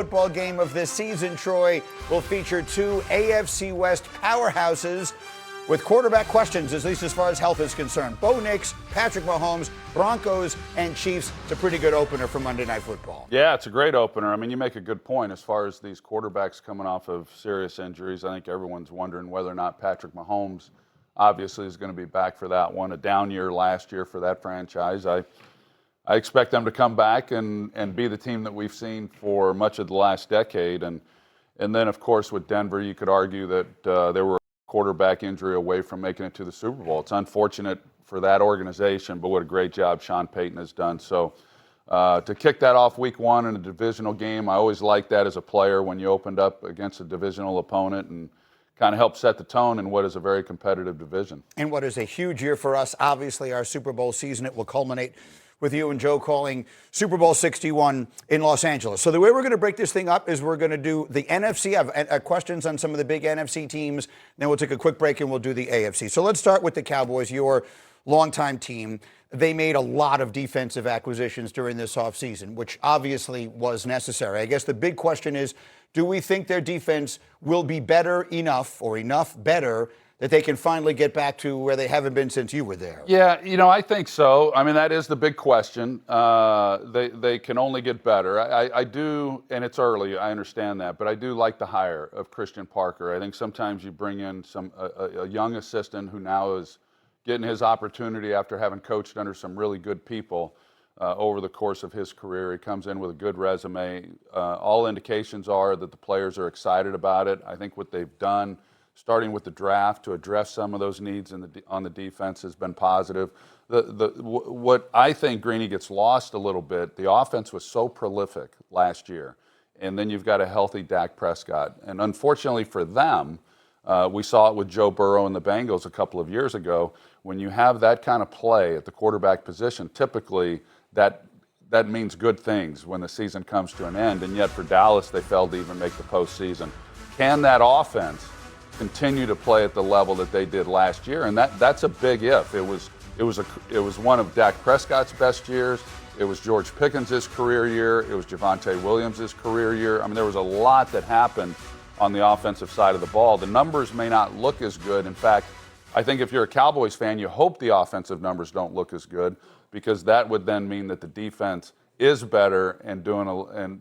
Football game of this season, Troy, will feature two AFC West powerhouses with quarterback questions, at least as far as health is concerned. Bo Nix, Patrick Mahomes, Broncos, and Chiefs. It's a pretty good opener for Monday Night Football. Yeah, it's a great opener. I mean, you make a good point as far as these quarterbacks coming off of serious injuries. I think everyone's wondering whether or not Patrick Mahomes obviously is going to be back for that one. A down year last year for that franchise. I expect them to come back and be the team that we've seen for much of the last decade. And then, of course, with Denver, you could argue that they were a quarterback injury away from making it to the Super Bowl. It's unfortunate for that organization, but what a great job Sean Payton has done. So to kick that off week one in a divisional game, I always liked that as a player when you opened up against a divisional opponent and kind of helped set the tone in what is a very competitive division. And what is a huge year for us, obviously, our Super Bowl season. It will culminate with you and Joe calling Super Bowl 61 in Los Angeles. So the way we're going to break this thing up is we're going to do the NFC. I have questions on some of the big NFC teams. Then we'll take a quick break and we'll do the AFC. So let's start with the Cowboys, your longtime team. They made a lot of defensive acquisitions during this offseason, which obviously was necessary. I guess the big question is, do we think their defense will be better enough or enough better that they can finally get back to where they haven't been since you were there? Yeah, I think so. I mean, that is the big question. They can only get better. I do, and it's early, I understand that, but I do like the hire of Christian Parker. I think sometimes you bring in a young assistant who now is getting his opportunity after having coached under some really good people over the course of his career. He comes in with a good resume. All indications are that the players are excited about it. I think what they've done, starting with the draft to address some of those needs on the defense, has been positive. What I think Greeny gets lost a little bit, the offense was so prolific last year, and then you've got a healthy Dak Prescott. And unfortunately for them, we saw it with Joe Burrow and the Bengals a couple of years ago. When you have that kind of play at the quarterback position, typically that means good things when the season comes to an end. And yet for Dallas, they failed to even make the postseason. Can that offense continue to play at the level that they did last year? And that's a big if. It was one of Dak Prescott's best years. It was George Pickens' career year. It was Javonte Williams' career year. I mean, there was a lot that happened on the offensive side of the ball. The numbers may not look as good. In fact, I think if you're a Cowboys fan, you hope the offensive numbers don't look as good, because that would then mean that the defense is better and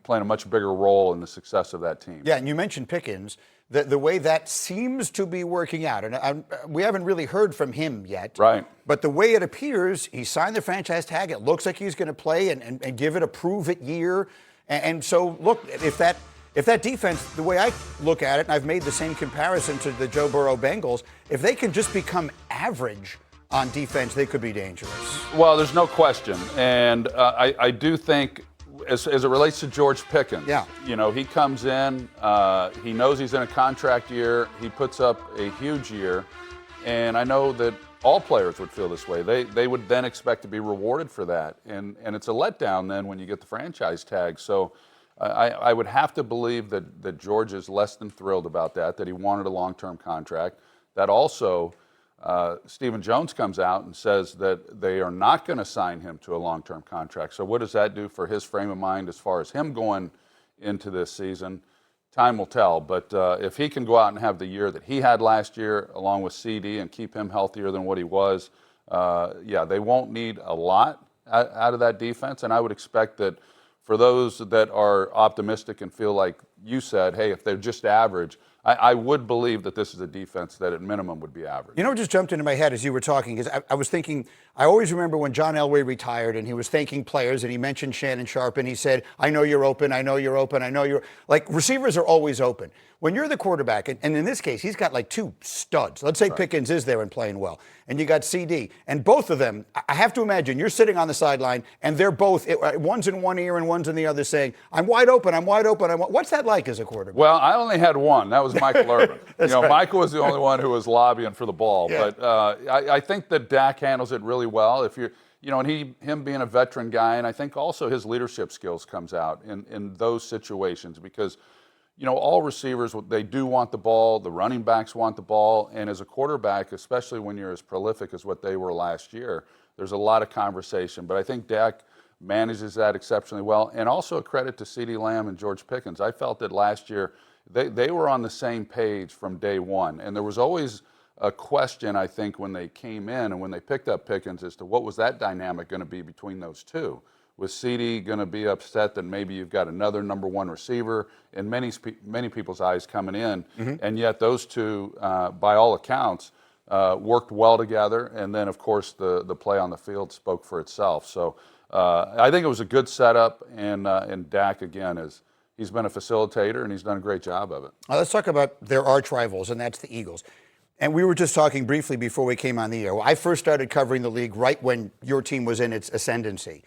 playing a much bigger role in the success of that team. Yeah, and you mentioned Pickens. The way that seems to be working out, and we haven't really heard from him yet. Right. But the way it appears, he signed the franchise tag. It looks like he's going to play and give it a prove-it year. And so, look, if that defense, the way I look at it, and I've made the same comparison to the Joe Burrow Bengals, if they can just become average on defense, they could be dangerous. Well, there's no question. And I do think, as it relates to George Pickens, yeah, he comes in, he knows he's in a contract year, he puts up a huge year, and I know that all players would feel this way. They would then expect to be rewarded for that, and it's a letdown then when you get the franchise tag. So I would have to believe that George is less than thrilled about that he wanted a long-term contract. That also, Stephen Jones comes out and says that they are not going to sign him to a long-term contract. So what does that do for his frame of mind as far as him going into this season? Time will tell. But if he can go out and have the year that he had last year, along with CD, and keep him healthier than what he was, they won't need a lot out of that defense. And I would expect that for those that are optimistic and feel like you said, hey, if they're just average, I would believe that this is a defense that at minimum would be average. You know what just jumped into my head as you were talking is I was thinking, I always remember when John Elway retired and he was thanking players and he mentioned Shannon Sharpe and he said, I know you're open, I know you're open, I know you're... Like, receivers are always open. When you're the quarterback, and in this case, he's got like two studs. Let's say right. Pickens is there and playing well. And you got CD. And both of them, I have to imagine, you're sitting on the sideline and they're both, one's in one ear and one's in the other saying, I'm wide open, I'm wide open. What's that like as a quarterback? Well, I only had one. That was Michael Irvin. Right. Michael was the only one who was lobbying for the ball. Yeah. But I think that Dak handles it really well. If you're, and him being a veteran guy, and I think also his leadership skills comes out in those situations because, all receivers, they do want the ball. The running backs want the ball. And as a quarterback, especially when you're as prolific as what they were last year, there's a lot of conversation. But I think Dak manages that exceptionally well. And also a credit to CeeDee Lamb and George Pickens. I felt that last year they were on the same page from day one. And there was always a question, I think, when they came in and when they picked up Pickens as to what was that dynamic going to be between those two. Was CeeDee going to be upset that maybe you've got another number one receiver in many people's eyes coming in, and yet those two, by all accounts, worked well together, and then of course the play on the field spoke for itself. So I think it was a good setup, and Dak again he's been a facilitator and he's done a great job of it. Let's talk about their arch rivals, and that's the Eagles. And we were just talking briefly before we came on the air. Well, I first started covering the league right when your team was in its ascendancy.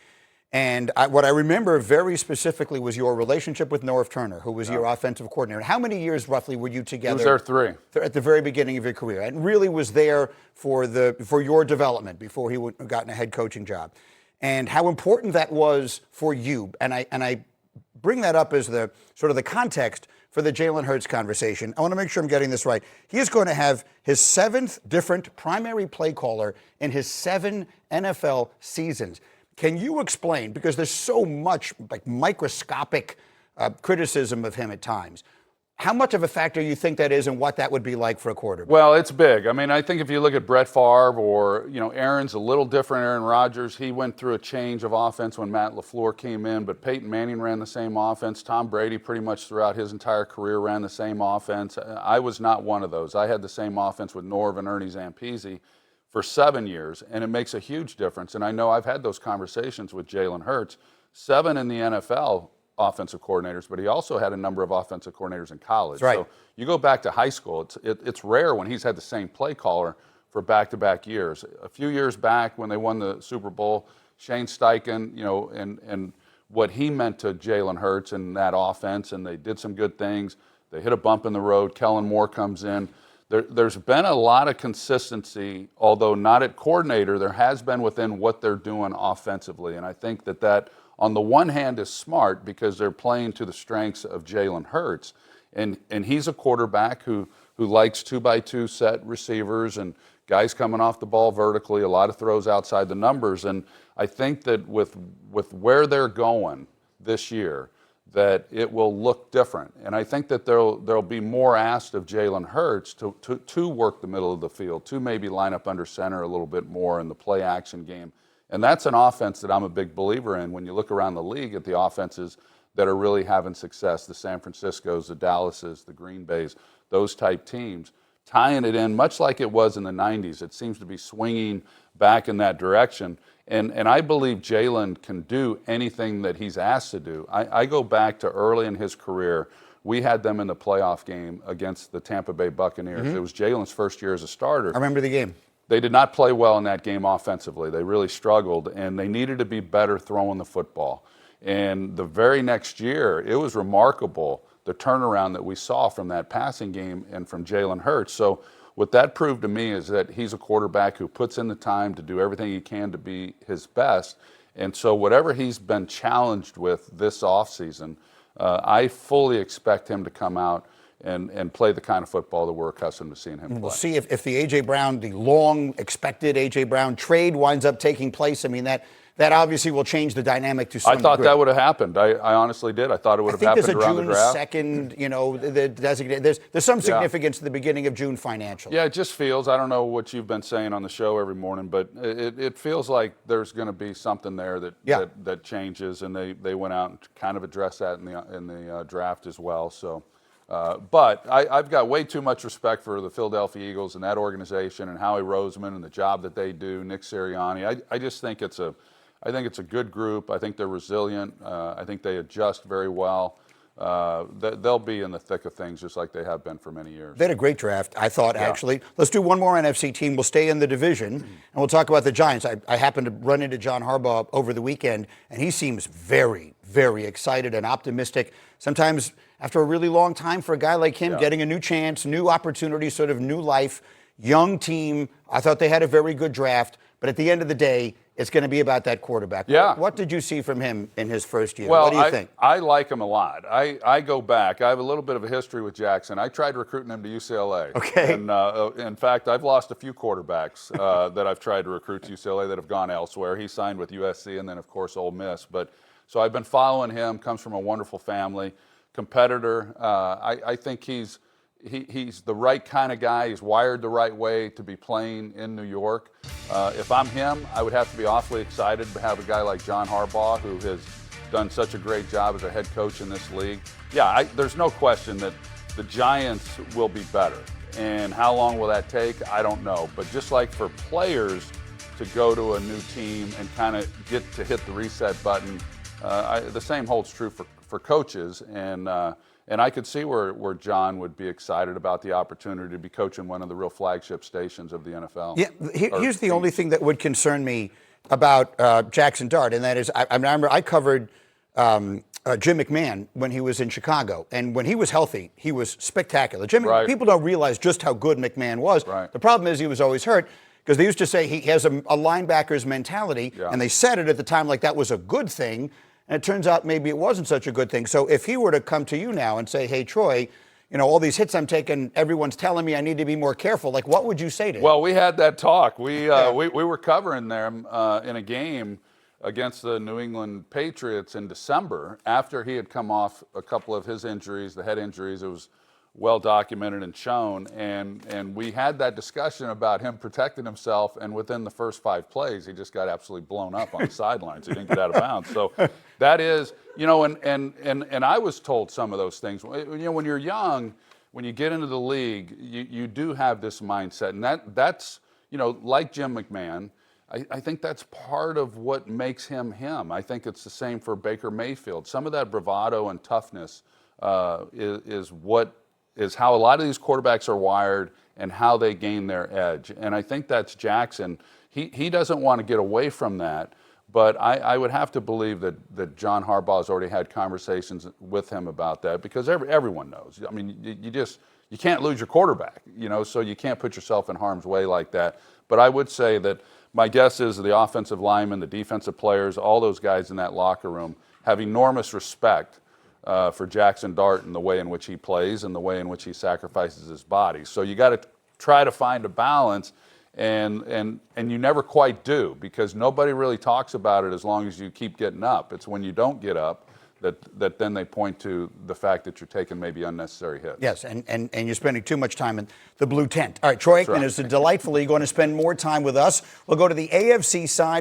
And what I remember very specifically was your relationship with Norv Turner, who was your offensive coordinator. How many years roughly were you together? He was there 3. At the very beginning of your career, and really was there for your development before he got a head coaching job, and how important that was for you. And I bring that up as the sort of the context for the Jalen Hurts conversation. I want to make sure I'm getting this right. He is going to have his 7th different primary play caller in his 7 NFL seasons. Can you explain, because there's so much like microscopic criticism of him at times, how much of a factor you think that is and what that would be like for a quarterback? Well, it's big. I mean, I think if you look at Brett Favre or, Aaron's a little different, Aaron Rodgers, he went through a change of offense when Matt LaFleur came in, but Peyton Manning ran the same offense. Tom Brady pretty much throughout his entire career ran the same offense. I was not one of those. I had the same offense with Norv and Ernie Zampese for 7 years, and it makes a huge difference. And I know I've had those conversations with Jalen Hurts, 7 in the NFL offensive coordinators, but he also had a number of offensive coordinators in college. That's right. So you go back to high school, it's rare when he's had the same play caller for back-to-back years. A few years back when they won the Super Bowl, Shane Steichen, and what he meant to Jalen Hurts and that offense, and they did some good things. They hit a bump in the road. Kellen Moore comes in. There's been a lot of consistency, although not at coordinator, there has been within what they're doing offensively. And I think that on the one hand is smart because they're playing to the strengths of Jalen Hurts. And he's a quarterback who likes 2x2 set receivers and guys coming off the ball vertically, a lot of throws outside the numbers. And I think that with where they're going this year, that it will look different. And I think that there'll be more asked of Jalen Hurts to work the middle of the field, to maybe line up under center a little bit more in the play action game. And that's an offense that I'm a big believer in. When you look around the league at the offenses that are really having success, the San Franciscos, the Dallases, the Green Bays, those type teams, tying it in much like it was in the 90s. It seems to be swinging back in that direction. And I believe Jalen can do anything that he's asked to do. I go back to early in his career. We had them in the playoff game against the Tampa Bay Buccaneers. It was Jalen's first year as a starter. I remember the game. They did not play well in that game offensively. They really struggled, and they needed to be better throwing the football. And the very next year, it was remarkable, the turnaround that we saw from that passing game and from Jalen Hurts. So what that proved to me is that he's a quarterback who puts in the time to do everything he can to be his best. And so whatever he's been challenged with this offseason, I fully expect him to come out and play the kind of football that we're accustomed to seeing him play. We'll see if the A.J. Brown, the long expected A.J. Brown trade winds up taking place. I mean, that obviously will change the dynamic to some I thought degree. that would have happened. I honestly did. I thought it would have happened around the draft. I think there's a June 2nd, the designated. There's some significance to the beginning of June financially. Yeah, it just feels, I don't know what you've been saying on the show every morning, but it feels like there's going to be something there that changes, and they went out and kind of addressed that in the draft as well. So, but I've got way too much respect for the Philadelphia Eagles and that organization and Howie Roseman and the job that they do, Nick Sirianni. I just think it's a good group. I think they're resilient. I think they adjust very well. They'll be in the thick of things just like they have been for many years. They had a great draft, I thought, actually. Let's do one more NFC team. We'll stay in the division, and we'll talk about the Giants. I happened to run into John Harbaugh over the weekend, and he seems very, very excited and optimistic. Sometimes after a really long time for a guy like him, getting a new chance, new opportunity, sort of new life, young team. I thought they had a very good draft. But at the end of the day, it's going to be about that quarterback. Yeah. What did you see from him in his first year? Well, what do you think? I like him a lot. I go back. I have a little bit of a history with Jackson. I tried recruiting him to UCLA. Okay. And in fact, I've lost a few quarterbacks that I've tried to recruit to UCLA that have gone elsewhere. He signed with USC and then, of course, Ole Miss. But so I've been following him. Comes from a wonderful family, competitor. I think he's the right kind of guy. He's wired the right way to be playing in New York. If I'm him, I would have to be awfully excited to have a guy like John Harbaugh, who has done such a great job as a head coach in this league. Yeah, there's no question that the Giants will be better. And how long will that take? I don't know. But just like for players to go to a new team and kind of get to hit the reset button, the same holds true for coaches. And I could see where John would be excited about the opportunity to be coaching one of the real flagship stations of the NFL. Yeah, here's the only thing that would concern me about Jackson Dart, and that is, I remember I covered Jim McMahon when he was in Chicago, and when he was healthy, he was spectacular. People don't realize just how good McMahon was. Right. The problem is he was always hurt, because they used to say he has a linebacker's mentality, and they said it at the time like that was a good thing. And it turns out maybe it wasn't such a good thing. So if he were to come to you now and say, hey, Troy, all these hits I'm taking, everyone's telling me I need to be more careful, like what would you say to him? Well, we had that talk. We were covering them in a game against the New England Patriots in December after he had come off a couple of his injuries, the head injuries. It was well documented and shown, and we had that discussion about him protecting himself, and within the first 5 plays, he just got absolutely blown up on the sidelines. He didn't get out of bounds. So that is, and I was told some of those things. When you're young, when you get into the league, you do have this mindset, and that's like Jim McMahon. I think that's part of what makes him him. I think it's the same for Baker Mayfield. Some of that bravado and toughness is how a lot of these quarterbacks are wired and how they gain their edge. And I think that's Jackson. He doesn't want to get away from that, but I would have to believe that John Harbaugh has already had conversations with him about that, because everyone knows. I mean, you can't lose your quarterback, so you can't put yourself in harm's way like that. But I would say that my guess is the offensive linemen, the defensive players, all those guys in that locker room have enormous respect for Jackson Dart and the way in which he plays and the way in which he sacrifices his body. So you got to try to find a balance, and you never quite do, because nobody really talks about it as long as you keep getting up. It's when you don't get up that then they point to the fact that you're taking maybe unnecessary hits. Yes, and you're spending too much time in the blue tent. All right, Troy Aikman is delightfully going to spend more time with us. We'll go to the AFC side.